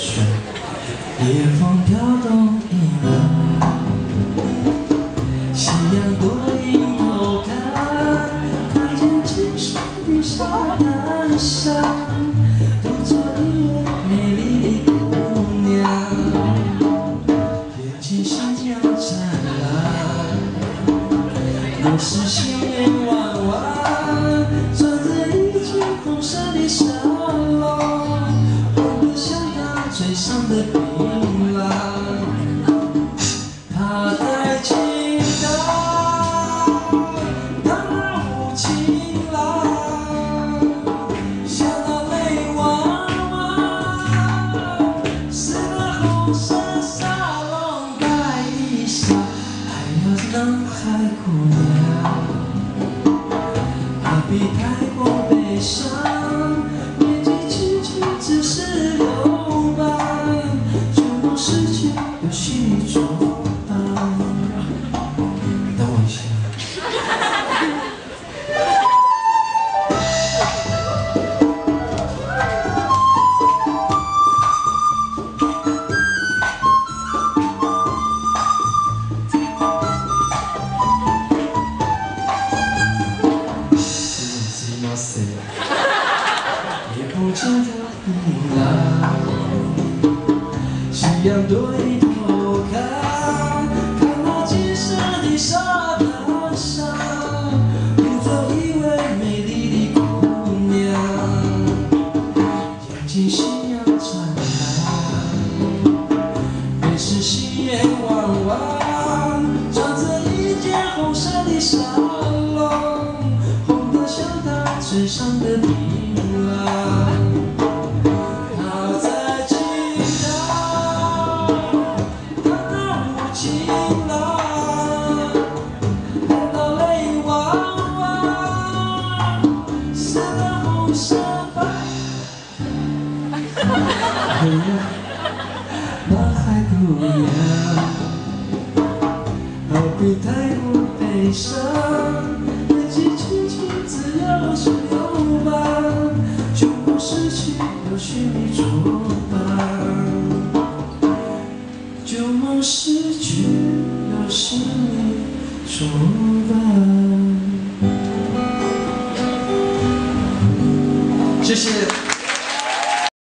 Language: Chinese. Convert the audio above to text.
夜风飘动银河，夕阳多迎头看，看见青山的沙滩上，独坐一位美丽的姑娘，眼睛星亮灿烂，我是心愿弯弯，穿着一件红色的纱笼，红得像她嘴上的槟榔。她在青岛，她那无情郎，笑到泪汪汪，是那红色纱笼白衣裳，还有南海姑娘，她比太过悲伤。 只是留白，就能失去有许作伴。等我一下。也不见得。 夕阳对头看，看那金色的沙滩上，独坐一位美丽的姑娘，眼睛星亮灿烂，眉是心眼弯弯，穿着一件红色的纱笼，红得像她嘴上的槟榔。 南海姑娘，何必太过悲伤？年纪轻轻，只要是有伴，就不失去有许你作伴，就能失去有许你作伴。谢谢。